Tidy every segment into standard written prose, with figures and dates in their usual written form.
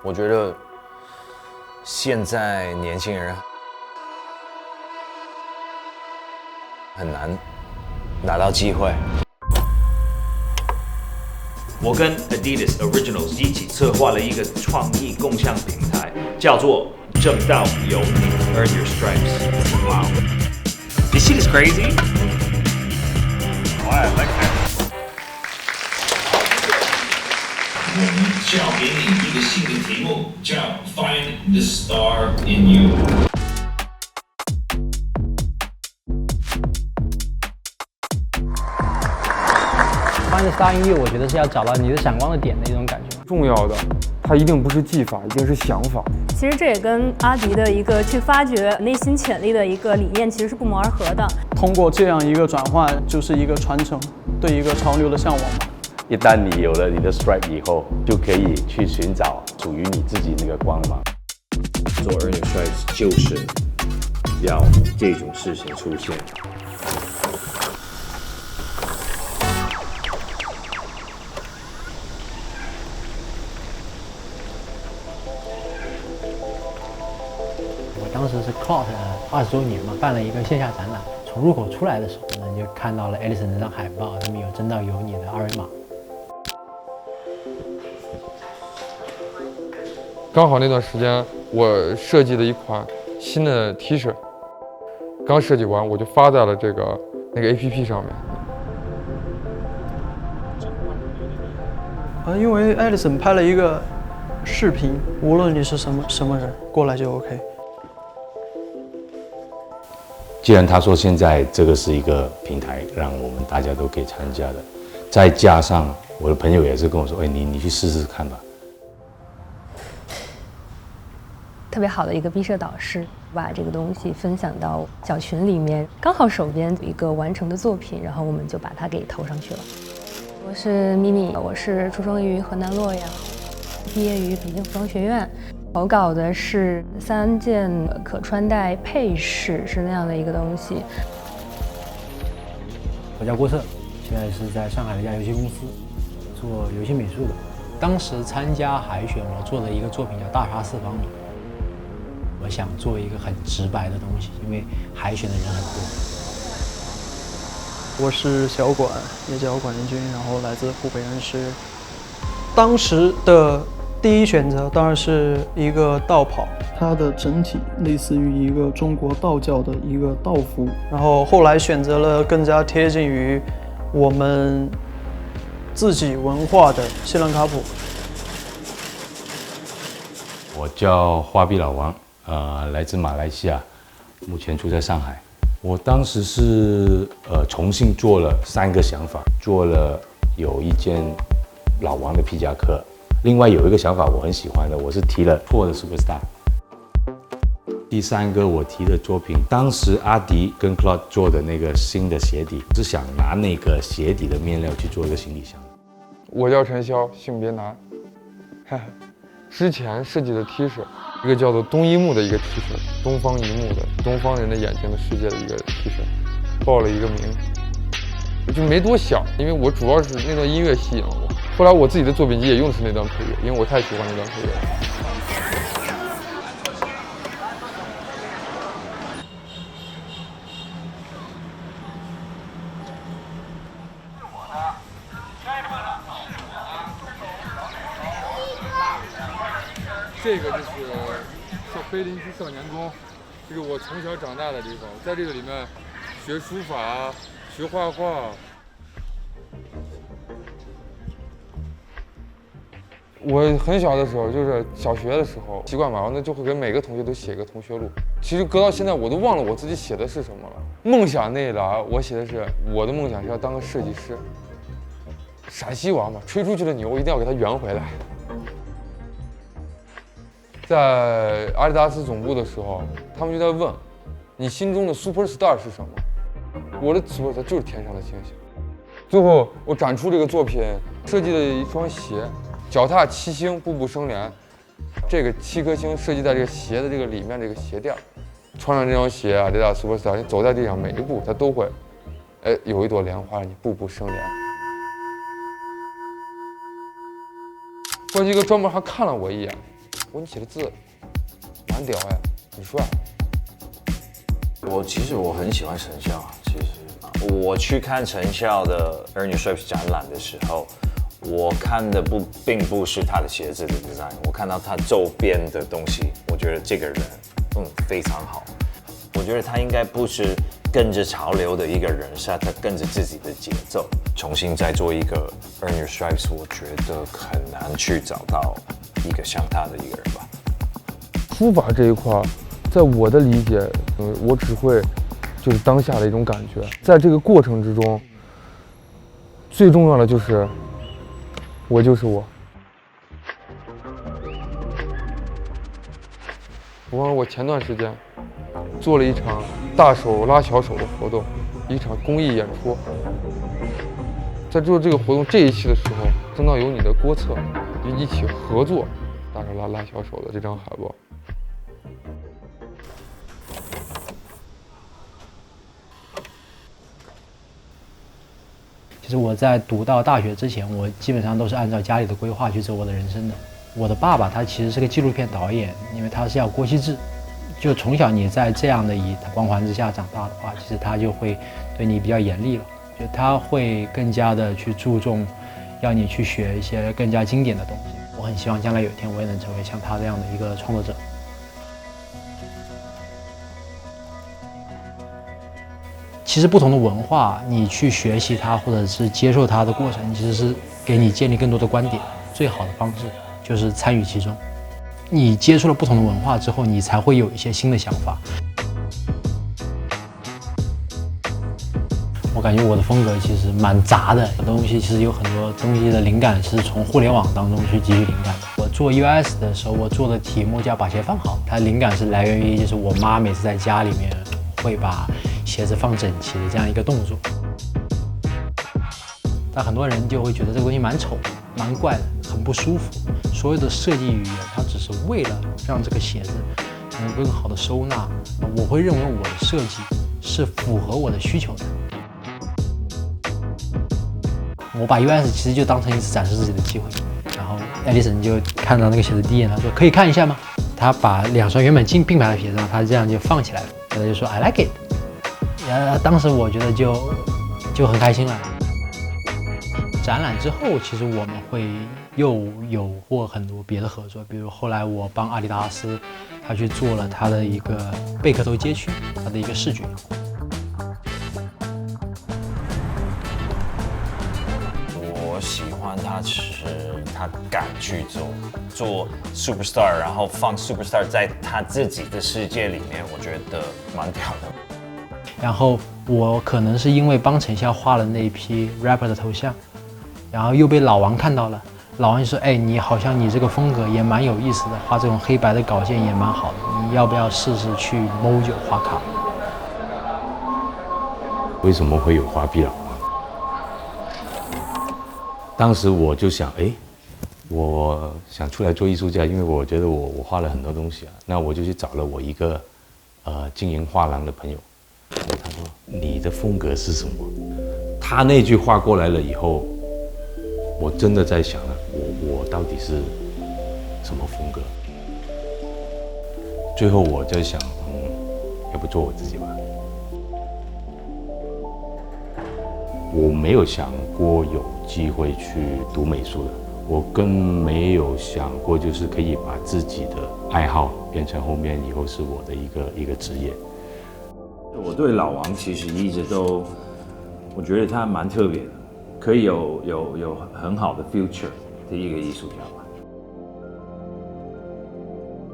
我觉得现在年轻人很难拿到机会。我跟 Adidas Originals 一起策划了一个创意共享平台，叫做正道有你 Earn Your Stripes. Wow. You see this crazy? Wow, I like that. 我们交给你一个新的题目，叫 Find the Star in You。Find the Star in You， 我觉得是要找到你的闪光的点的一种感觉。重要的，它一定不是技法，一定是想法。其实这也跟阿迪的一个去发掘内心潜力的一个理念其实是不谋而合的。通过这样一个转换，就是一个传承，对一个潮流的向往嘛。一旦你有了你的 stripe 以后，就可以去寻找属于你自己那个光芒。做 Earn Your Stripes 就是要这种事情出现。我当时是 Cloud 20周年嘛，办了一个线下展览。从入口出来的时候呢，就看到了 Edison 那张海报，上面有真道有你的二维码。刚好那段时间，我设计了一款新的 T 恤，刚设计完我就发在了那个 APP 上面。因为 Edison 拍了一个视频，无论你是什么人，过来就 OK。既然他说现在这个是一个平台，让我们大家都可以参加的，再加上我的朋友也是跟我说，你去试试看吧。特别好的一个毕设导师，把这个东西分享到小群里面，刚好手边有一个完成的作品，然后我们就把它给投上去了。我是咪咪，我是出生于河南洛阳，毕业于北京服装学院，投稿的是3件可穿戴配饰，是那样的一个东西。我叫郭策，现在是在上海的一家游戏公司做游戏美术的。当时参加海选，我做的一个作品叫《大杀四方米》。我想做一个很直白的东西，因为海选的人很多。我是小管，也叫管仁军，然后来自湖北恩施。当时的第一选择当然是一个道袍，它的整体类似于一个中国道教的一个道服，然后后来选择了更加贴近于我们自己文化的锡兰卡普。我叫花臂老王。来自马来西亚，目前住在上海。我当时是重新做了3个想法，做了有一件老王的皮夹克，另外有一个想法我很喜欢的，我是提了破的 Superstar。第3个我提的作品，当时阿迪跟 Cloud 做的那个新的鞋底，是想拿那个鞋底的面料去做一个行李箱。我叫陈潇，性别男。之前设计的 T 恤。一个叫做东一木的一个 T 恤，东方一木的东方人的眼睛的世界的一个 T 恤，报了一个名，我就没多想，因为我主要是那段音乐吸引了我。后来我自己的作品集也用的是那段配乐，因为我太喜欢那段配乐了。这个就是碑林区少年宫，这是我从小长大的地方，在这个里面学书法、学画画。我很小的时候，就是小学的时候，习惯嘛，那就会给每个同学都写一个同学录。其实搁到现在，我都忘了我自己写的是什么了。梦想那一栏，我写的是我的梦想是要当个设计师。陕西娃嘛，吹出去的牛一定要给它圆回来。在阿迪达斯总部的时候，他们就在问，你心中的 superstar 是什么？我的 superstar 就是天上的星星。最后我展出这个作品，设计了一双鞋，脚踏7星，步步生莲。这个7颗星设计在这个鞋的这个里面这个鞋垫，穿上这双鞋啊，这大 superstar， 你走在地上每一步它都会，有一朵莲花让你步步生莲。关机哥专门还看了我一眼，我你写的字蛮屌哎，很帅。其实我很喜欢陈笑，其实我去看陈笑的 Earn Your Stripes 展览的时候，我看的并不是他的鞋子的 design， 我看到他周边的东西，我觉得这个人非常好。我觉得他应该不是跟着潮流的一个人，是他跟着自己的节奏，重新再做一个 Earn Your Stripes， 我觉得很难去找到一个像他的一个人吧。书法这一块，在我的理解，我只会就是当下的一种感觉，在这个过程之中，最重要的就是我就是我。我前段时间做了一场大手拉小手的活动，一场公益演出。在做这个活动这一期的时候，正道有你的郭策一起合作大手拉小手的这张海报。其实我在读到大学之前，我基本上都是按照家里的规划去走我的人生的。我的爸爸他其实是个纪录片导演，因为他是要郭熙志，就从小你在这样的一光环之下长大的话，其实他就会对你比较严厉了，就他会更加的去注重，要你去学一些更加经典的东西。我很希望将来有一天我也能成为像他这样的一个创作者。其实不同的文化，你去学习它或者是接受它的过程，其实是给你建立更多的观点。最好的方式就是参与其中。你接触了不同的文化之后，你才会有一些新的想法。我感觉我的风格其实蛮杂的，东西其实有很多东西的灵感是从互联网当中去汲取灵感的。我做 US 的时候，我做的题目叫把鞋放好，它灵感是来源于就是我妈每次在家里面会把鞋子放整齐的这样一个动作。但很多人就会觉得这个东西蛮丑、蛮怪的，很不舒服。所有的设计语言，它只是为了让这个鞋子能更好的收纳。我会认为我的设计是符合我的需求的。我把 US 其实就当成一次展示自己的机会。然后艾迪森就看到那个鞋子第一眼，他说：“可以看一下吗？”他把两双原本并排的鞋子，他这样就放起来了，他就说 ：“I like it。”当时我觉得就很开心了。展览之后，其实我们会又有过很多别的合作，比如后来我帮阿迪达斯，他去做了他的一个贝壳头街区，他的一个视觉。我喜欢他是他敢去做 superstar， 然后放 superstar 在他自己的世界里面，我觉得蛮屌的。然后我可能是因为帮陈笑画了那一批 rapper 的头像，然后又被老王看到了。老王就说：“哎，你好像你这个风格也蛮有意思的，画这种黑白的稿件也蛮好的，你要不要试试去 Mojo 画卡？”为什么会有花臂老王？当时我就想，哎，我想出来做艺术家，因为我觉得我画了很多东西啊，那我就去找了我一个经营画廊的朋友。他说：“你的风格是什么？”他那句话过来了以后，我真的在想了，我到底是什么风格？最后我在想，要不做我自己吧。我没有想过有机会去读美术的，我更没有想过就是可以把自己的爱好变成后面以后是我的一个职业。我对老王其实一直都，我觉得他蛮特别的，可以有很好的 future 的一个艺术家吧。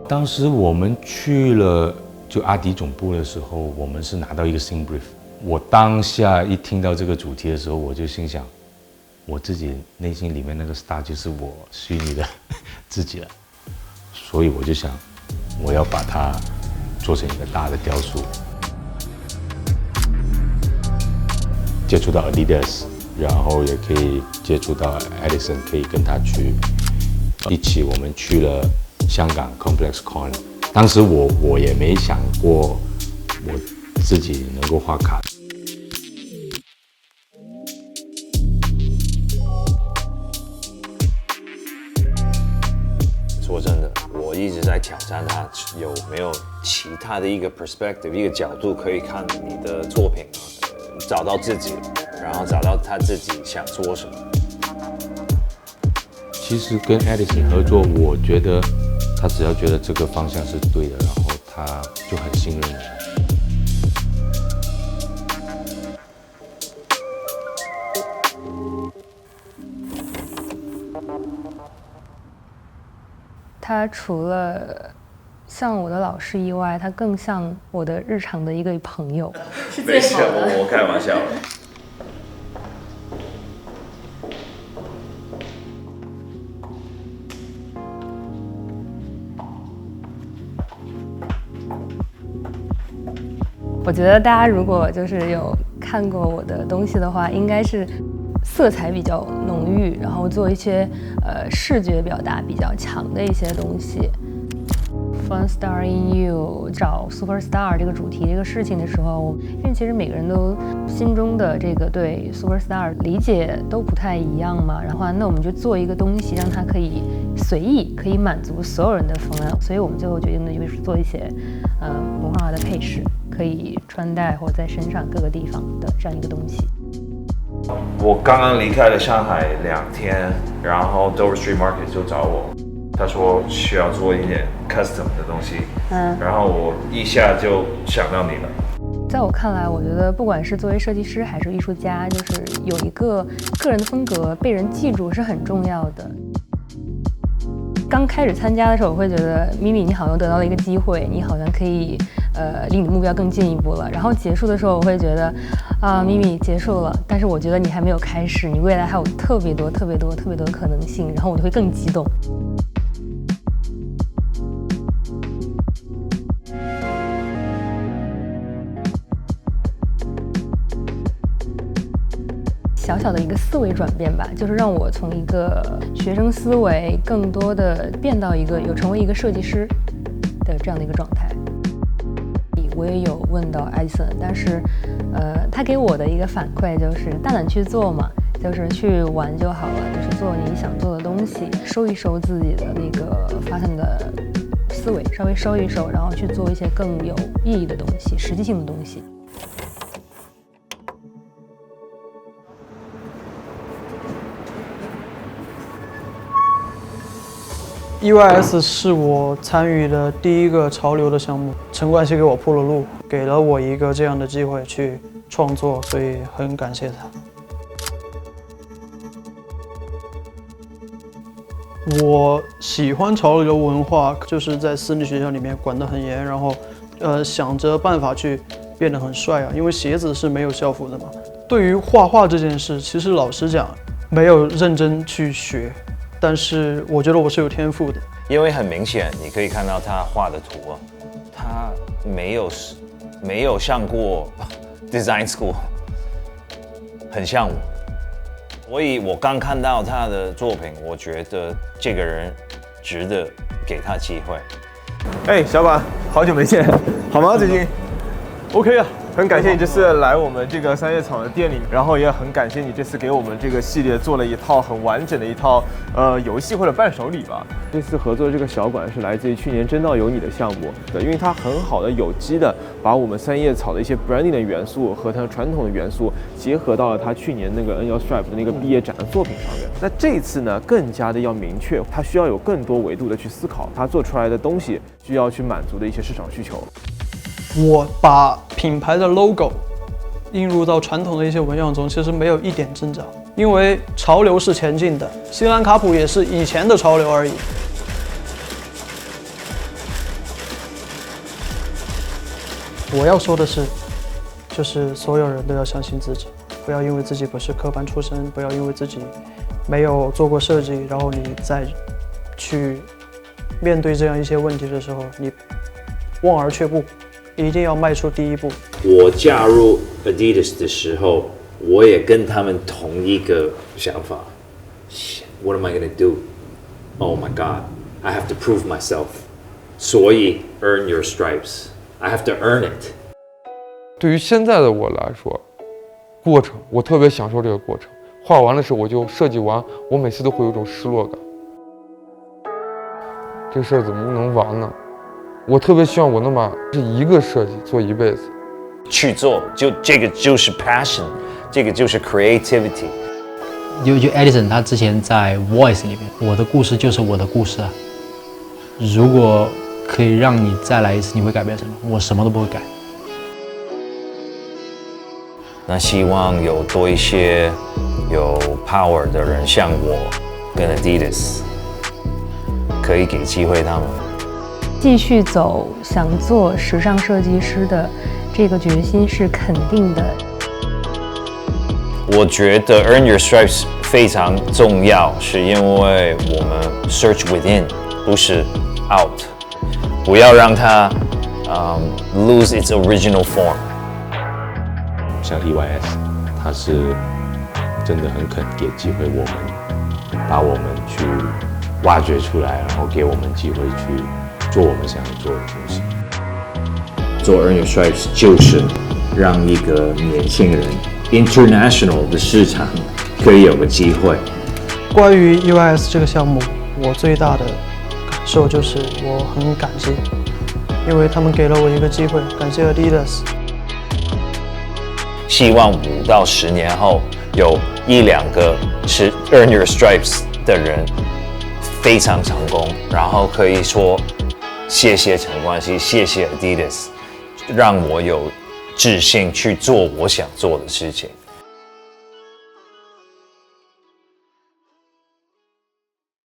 当时我们去了就阿迪总部的时候，我们是拿到一个新 brief。我当下一听到这个主题的时候，我就心想，我自己内心里面那个 star 就是我虚拟的自己了，所以我就想，我要把它做成一个大的雕塑。接触到 Adidas， 然后也可以接触到 Edison， 可以跟他去一起，我们去了香港 ComplexCon。当时我也没想过我自己能够画卡。说真的，我一直在挑战他有没有其他的一个 perspective， 一个角度可以看你的作品，找到自己，然后找到他自己想做什么。其实跟 Edison 合作，我觉得他只要觉得这个方向是对的，然后他就很信任我。他除了像我的老师以外，他更像我的日常的一个朋友。没事，我开玩笑。我觉得大家如果就是有看过我的东西的话，应该是色彩比较浓郁，然后做一些视觉表达比较强的一些东西。Fun Star in You 找 Superstar 这个主题这个事情的时候，因为其实每个人都心中的这个对 Superstar 理解都不太一样嘛，然后那我们就做一个东西，让它可以随意，可以满足所有人的方案。所以我们最后决定的就是做一些文化的配饰，可以穿戴或在身上各个地方的这样一个东西。我刚刚离开了上海2天，然后 Dover Street Market 就找我，他说需要做一点 custom 的东西，然后我一下就想到你了。在我看来，我觉得不管是作为设计师还是艺术家，就是有一个个人的风格被人记住是很重要的。刚开始参加的时候，我会觉得咪咪你好像得到了一个机会，你好像可以离你的目标更进一步了。然后结束的时候，我会觉得咪咪结束了，但是我觉得你还没有开始，你未来还有特别多的可能性，然后我就会更激动。小小的一个思维转变吧，就是让我从一个学生思维更多的变到一个成为一个设计师的这样的一个状态。我也有问到艾森，但是他给我的一个反馈就是大胆去做嘛，就是去玩就好了，就是做你想做的东西，收一收自己的那个发散的思维，稍微收一收，然后去做一些更有意义的东西，实际性的东西。EYS 是我参与的第一个潮流的项目，陈冠希给我铺了路，给了我一个这样的机会去创作，所以很感谢他。我喜欢潮流文化，就是在私立学校里面管得很严，然后想着办法去变得很帅啊，因为鞋子是没有校服的嘛。对于画画这件事，其实老实讲，没有认真去学。但是我觉得我是有天赋的，因为很明显，你可以看到他画的图啊，他没有上过 design school， 很像我。所以我刚看到他的作品，我觉得这个人值得给他机会。哎，小管，好久没见，好吗？最近 ？OK 啊。很感谢你这次来我们这个三叶草的店里，然后也很感谢你这次给我们这个系列做了一套很完整的一套游戏或者伴手礼吧。这次合作的这个小馆是来自于去年真道有你的项目，对，因为它很好的有机的把我们三叶草的一些 branding 的元素和它传统的元素结合到了它去年那个 N1 Stripe 的那个毕业展的作品上面。那这次呢，更加的要明确，它需要有更多维度的去思考，它做出来的东西需要去满足的一些市场需求。我把品牌的 logo 映入到传统的一些纹样中，其实没有一点挣扎，因为潮流是前进的，西兰卡普也是以前的潮流而已。我要说的是，就是所有人都要相信自己，不要因为自己不是科班出身，不要因为自己没有做过设计，然后你再去面对这样一些问题的时候，你望而却步。一定要迈出第一步。我加入 Adidas 的时候，我也跟他们同一个想法。What am I gonna do? Oh my God! I have to prove myself. 所以 earn your stripes. I have to earn it. 对于现在的我来说，过程我特别享受这个过程。画完的时候我就设计完，我每次都会有一种失落感。这事儿怎么能完呢？我特别希望我能把这一个设计做一辈子。去做，就这个就是 passion， 这个就是 creativity。就 Edison 他之前在 Voice 里面，我的故事就是我的故事啊。如果可以让你再来一次，你会改变什么？我什么都不会改。那希望有多一些有 power 的人，像我跟 Adidas， 可以给机会他们。继续走想做时尚设计师的这个决心是肯定的。我觉得 Earn Your Stripes 非常重要，是因为我们 search within， 不是 out， 不要让它lose its original form。像 EYS， 它是真的很肯给机会我们，把我们去挖掘出来，然后给我们机会去做我们想要做的东西。做 Earn Your Stripes 就是让一个年轻人 international 的市场可以有个机会。关于 EYS 这个项目，我最大的感受就是我很感谢，因为他们给了我一个机会，感谢 Adidas。希望5到10年后有1、2个是 Earn Your Stripes 的人非常成功，然后可以说谢谢陈冠希，谢谢 Adidas， 让我有自信去做我想做的事情。